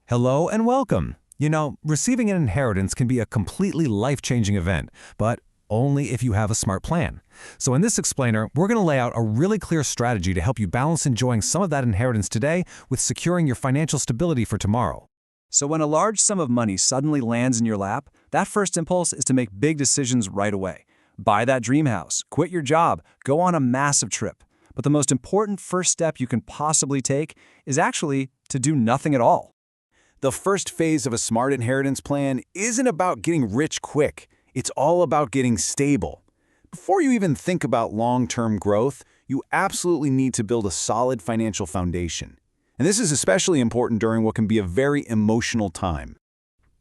Hello and welcome. Receiving an inheritance can be a completely life-changing event, but only if you have a smart plan. So in this explainer, we're going to lay out a really clear strategy to help you balance enjoying some of that inheritance today with securing your financial stability for tomorrow. So when a large sum of money suddenly lands in your lap, that first impulse is to make big decisions right away. Buy that dream house, quit your job, go on a massive trip. But the most important first step you can possibly take is actually to do nothing at all. The first phase of a smart inheritance plan isn't about getting rich quick. It's all about getting stable. Before you even think about long-term growth, you absolutely need to build a solid financial foundation. And this is especially important during what can be a very emotional time.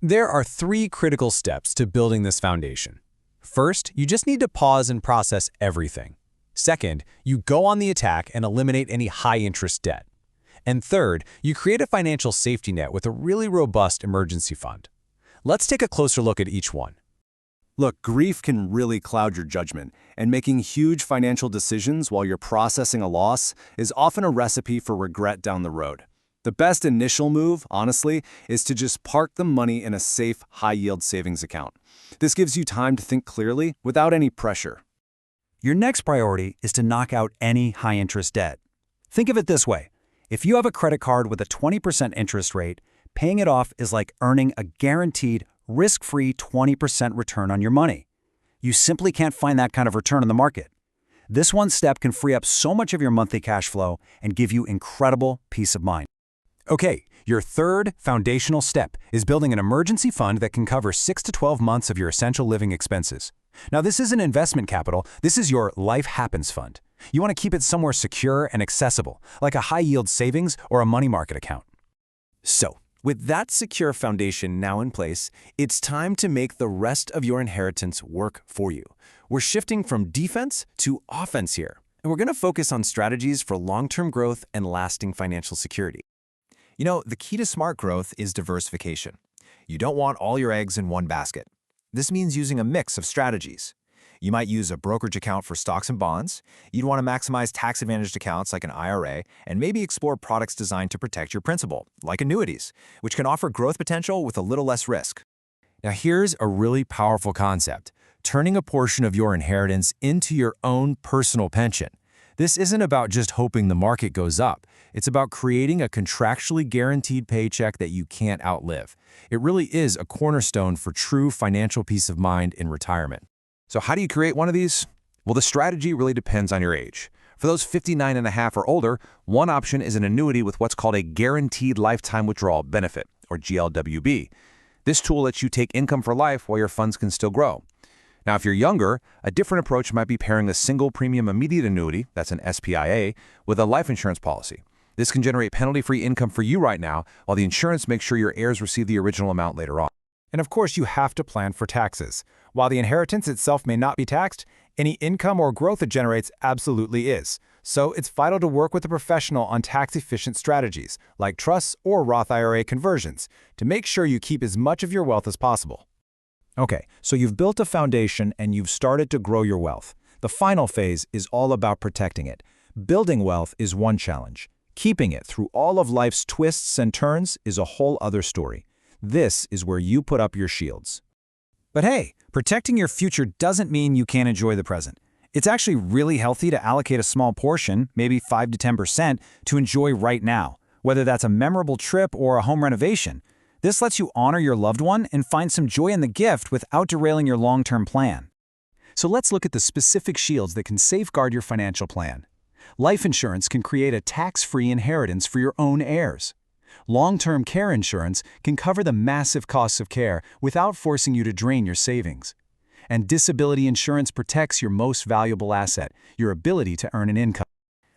There are 3 critical steps to building this foundation. First, you just need to pause and process everything. Second, you go on the attack and eliminate any high-interest debt. And third, you create a financial safety net with a really robust emergency fund. Let's take a closer look at each one. Look, grief can really cloud your judgment, and making huge financial decisions while you're processing a loss is often a recipe for regret down the road. The best initial move, honestly, is to just park the money in a safe, high-yield savings account. This gives you time to think clearly without any pressure. Your next priority is to knock out any high-interest debt. Think of it this way. If you have a credit card with a 20% interest rate, paying it off is like earning a guaranteed, risk-free 20% return on your money. You simply can't find that kind of return in the market. This one step can free up so much of your monthly cash flow and give you incredible peace of mind. Okay, your third foundational step is building an emergency fund that can cover 6 to 12 months of your essential living expenses. Now, this isn't investment capital, this is your life happens fund. You want to keep it somewhere secure and accessible, like a high-yield savings or a money market account. So, with that secure foundation now in place, it's time to make the rest of your inheritance work for you. We're shifting from defense to offense here, and we're going to focus on strategies for long-term growth and lasting financial security. The key to smart growth is diversification. You don't want all your eggs in one basket. This means using a mix of strategies. You might use a brokerage account for stocks and bonds. You'd want to maximize tax-advantaged accounts like an IRA, and maybe explore products designed to protect your principal, like annuities, which can offer growth potential with a little less risk. Now here's a really powerful concept, turning a portion of your inheritance into your own personal pension. This isn't about just hoping the market goes up. It's about creating a contractually guaranteed paycheck that you can't outlive. It really is a cornerstone for true financial peace of mind in retirement. So how do you create one of these? Well, the strategy really depends on your age. For those 59 and a half or older, one option is an annuity with what's called a Guaranteed Lifetime Withdrawal Benefit, or GLWB. This tool lets you take income for life while your funds can still grow. Now, if you're younger, a different approach might be pairing a single premium immediate annuity, that's an SPIA, with a life insurance policy. This can generate penalty-free income for you right now, while the insurance makes sure your heirs receive the original amount later on. And of course, you have to plan for taxes. While the inheritance itself may not be taxed, any income or growth it generates absolutely is. So it's vital to work with a professional on tax-efficient strategies, like trusts or Roth IRA conversions, to make sure you keep as much of your wealth as possible. Okay, so you've built a foundation and you've started to grow your wealth. The final phase is all about protecting it. Building wealth is one challenge. Keeping it through all of life's twists and turns is a whole other story. This is where you put up your shields. But hey, protecting your future doesn't mean you can't enjoy the present. It's actually really healthy to allocate a small portion, maybe 5 to 10%, to enjoy right now, whether that's a memorable trip or a home renovation. This lets you honor your loved one and find some joy in the gift without derailing your long-term plan. So let's look at the specific shields that can safeguard your financial plan. Life insurance can create a tax-free inheritance for your own heirs. Long-term care insurance can cover the massive costs of care without forcing you to drain your savings. And disability insurance protects your most valuable asset, your ability to earn an income.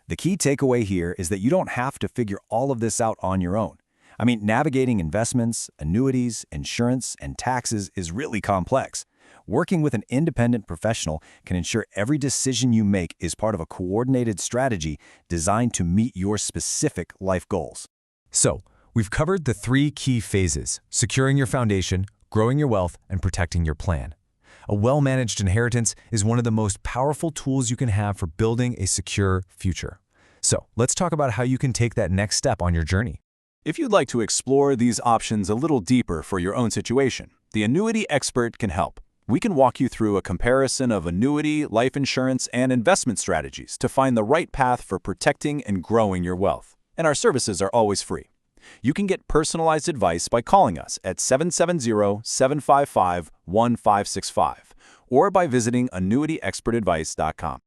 The key takeaway here is that you don't have to figure all of this out on your own. Navigating investments, annuities, insurance, and taxes is really complex. Working with an independent professional can ensure every decision you make is part of a coordinated strategy designed to meet your specific life goals. So, we've covered the 3 key phases: securing your foundation, growing your wealth, and protecting your plan. A well-managed inheritance is one of the most powerful tools you can have for building a secure future. So, let's talk about how you can take that next step on your journey. If you'd like to explore these options a little deeper for your own situation, the Annuity expert can help. We can walk you through a comparison of annuity, life insurance, and investment strategies to find the right path for protecting and growing your wealth. And our services are always free. You can get personalized advice by calling us at 770-755-1565 or by visiting annuityexpertadvice.com.